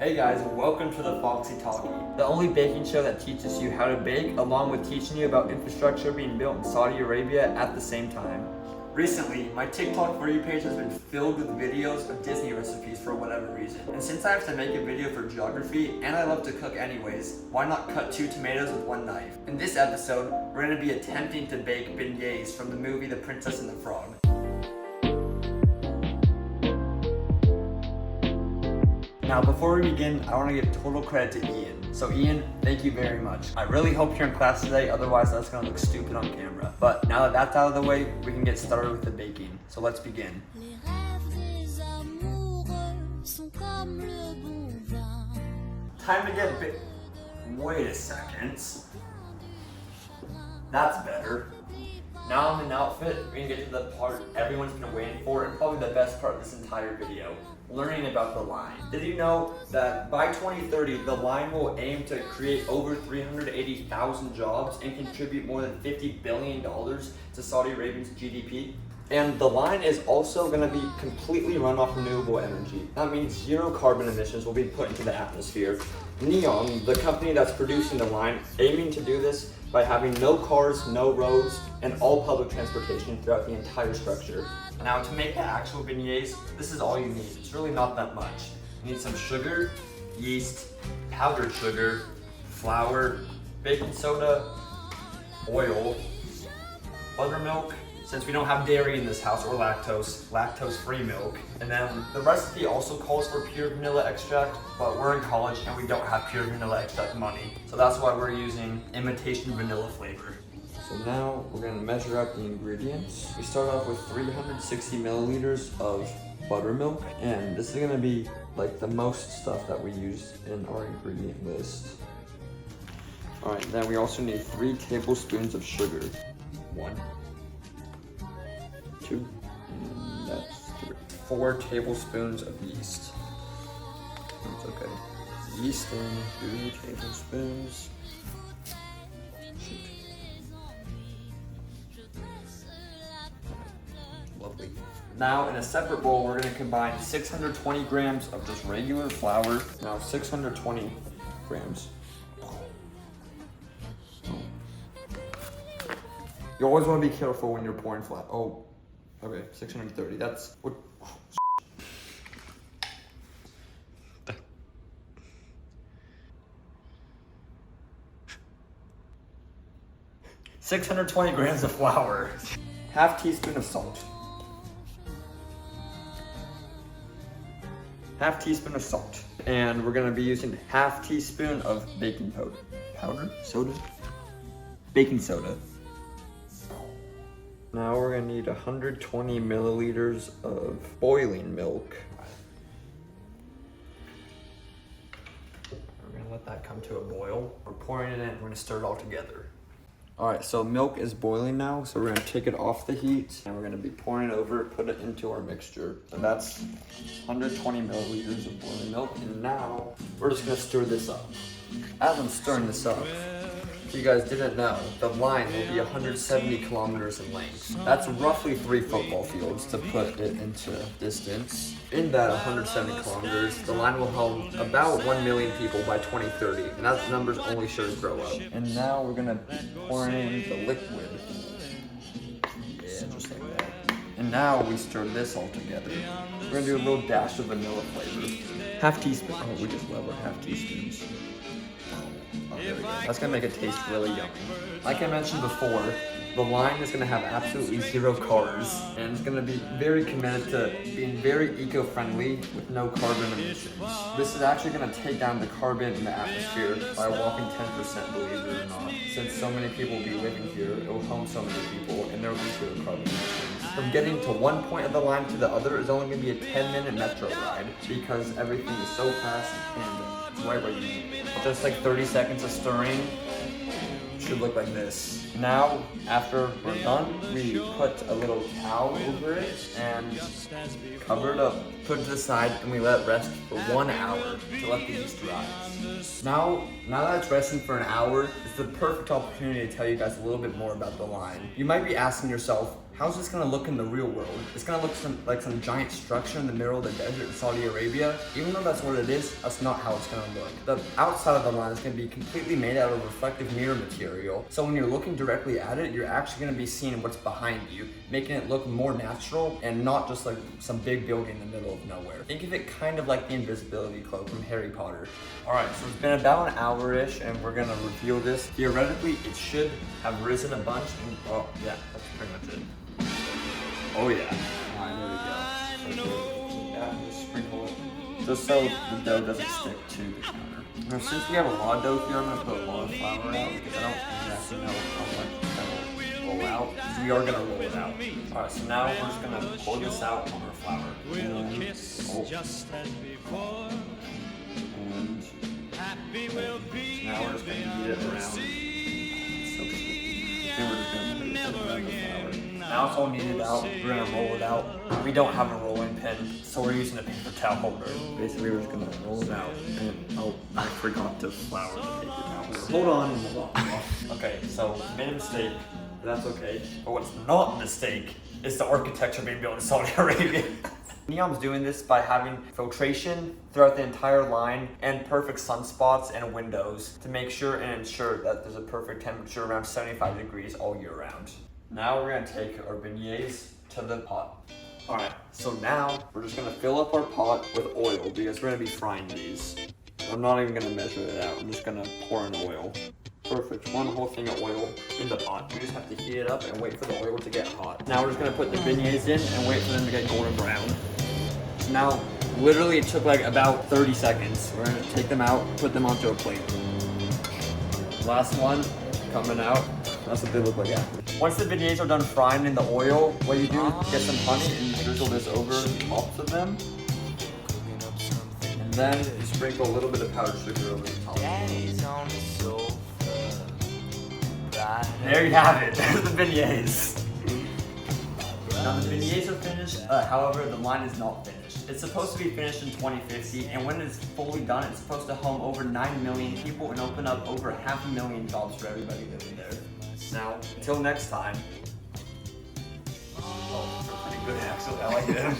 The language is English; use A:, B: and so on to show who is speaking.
A: Hey guys, welcome to the Foxy Talky, the only baking show that teaches you how to bake, along with teaching you about infrastructure being built in Saudi Arabia at the same time. Recently, my TikTok For You page has been filled with videos of Disney recipes for whatever reason. And since I have to make a video for geography, and I love to cook anyways, why not cut 2 tomatoes with 1 knife? In this episode, we're going to be attempting to bake beignets from the movie The Princess and the Frog. Now, before we begin, I want to give total credit to Ian. So Ian, thank you very much. I really hope you're in class today, otherwise that's going to look stupid on camera. But now that that's out of the way, we can get started with the baking. So let's begin. Time to get Wait a second. That's better. Now I'm in outfit, we can get to the part everyone's been waiting for, and probably the best part of this entire video, learning about the line. Did you know that by 2030, the line will aim to create over 380,000 jobs and contribute more than $50 billion to Saudi Arabia's GDP? And the line is also going to be completely run off renewable energy. That means 0 carbon emissions will be put into the atmosphere. Neon, the company that's producing the line, aiming to do this by having no cars, no roads, and all public transportation throughout the entire structure. Now, to make the actual beignets, this is all you need. It's really not that much. You need some sugar, yeast, powdered sugar, flour, baking soda, oil, buttermilk, since we don't have dairy in this house, or lactose-free milk. And then the recipe also calls for pure vanilla extract, but we're in college and we don't have pure vanilla extract money. So that's why we're using imitation vanilla flavor. So now we're gonna measure out the ingredients. We start off with 360 milliliters of buttermilk, and this is gonna be like the most stuff that we use in our ingredient list. All right, then we also need 3 tablespoons of sugar. 1, 2, and that's 3. 4 tablespoons of yeast. That's okay. Yeast in 2 tablespoons. Shoot. Lovely. Now in a separate bowl, we're gonna combine 620 grams of just regular flour. Now 620 grams. You always wanna be careful when you're pouring flour. Oh. Okay, 630, that's what. 620 grams of flour. Half teaspoon of salt. Half teaspoon of salt. And we're gonna be using half teaspoon of baking powder? Soda? Baking soda. Now we're gonna need 120 milliliters of boiling milk. We're gonna let that come to a boil. We're pouring it in, we're gonna stir it all together. All right, so milk is boiling now, so we're gonna take it off the heat and we're gonna be pouring it over, put it into our mixture. So that's 120 milliliters of boiling milk, and now we're just gonna stir this up. As I'm stirring this up, if you guys didn't know, the line will be 170 kilometers in length. That's roughly 3 football fields to put it into distance. In that 170 kilometers, the line will hold about 1 million people by 2030, and that number's only sure to grow up. And now we're gonna pour in the liquid. Yeah, just like that. And now we stir this all together. We're gonna do a little dash of vanilla flavor. Half teaspoon, oh, we just love our half teaspoons. There we go. That's gonna make it taste really yummy. Like I mentioned before, the line is gonna have absolutely 0 cars, and it's gonna be very committed to being very eco-friendly with no carbon emissions. This is actually gonna take down the carbon in the atmosphere by a whopping 10%, believe it or not. Since so many people will be living here, it will home so many people, and there will be 0 carbon emissions. From getting to one point of the line to the other is only gonna be a 10-minute metro ride, because everything is so fast and it's right where you need it. Just like 30 seconds of stirring should look like this. Now, after we're done, we put a little towel over it and cover it up, put it to the side, and we let it rest for 1 hour to let the yeast rise. Now that it's resting for an hour, it's the perfect opportunity to tell you guys a little bit more about the line. You might be asking yourself, how's this gonna look in the real world? It's gonna look like some giant structure in the middle of the desert in Saudi Arabia. Even though that's what it is, that's not how it's gonna look. The outside of the line is gonna be completely made out of reflective mirror material. So when you're looking directly at it, you're actually gonna be seeing what's behind you, making it look more natural and not just like some big building in the middle of nowhere. Think of it kind of like the invisibility cloak from Harry Potter. All right, so it's been about an hour-ish and we're gonna reveal this. Theoretically, it should have risen a bunch and, oh yeah, that's pretty much it. Oh yeah. All right, there we go. Okay. Yeah, just sprinkle it. Just so the dough doesn't stick to the counter. Now, since we have a lot of dough here, I'm gonna put a lot of flour out because I don't exactly know how much that'll roll out. Because we are gonna roll it out. All right, so now we're just gonna pour this out on our flour. And, now we're just gonna beat it around. So sweet. Then we're just gonna put it around the flour. Now it's all kneaded out, we're gonna roll it out. We don't have a rolling pin, so we're using a paper towel holder. Basically, we're just gonna roll it out. And oh, I forgot to flour the paper towel holder. Hold on. Okay, so made a mistake, but that's okay. But what's not a mistake is the architecture being built in Saudi Arabia. Neom's doing this by having filtration throughout the entire line and perfect sunspots and windows to make sure and ensure that there's a perfect temperature around 75 degrees all year round. Now we're gonna take our beignets to the pot. All right, so now we're just gonna fill up our pot with oil because we're gonna be frying these. I'm not even gonna measure it out, I'm just gonna pour in oil. Perfect, one whole thing of oil in the pot. We just have to heat it up and wait for the oil to get hot. Now we're just gonna put the beignets in and wait for them to get golden brown. So now, literally it took like about 30 seconds. We're gonna take them out, put them onto a plate. Last one, coming out. That's what they look like after. Once the beignets are done frying in the oil, what you do is get some honey and you drizzle this over the tops of them. And then you sprinkle a little bit of powdered sugar over the top. There you have it, there's the beignets. Now the beignets are finished, however the line is not finished. It's supposed to be finished in 2050, and when it's fully done, it's supposed to home over 9 million people and open up over 500,000 jobs for everybody living there. Now, until next time. Oh, that's a pretty good accent, I like it.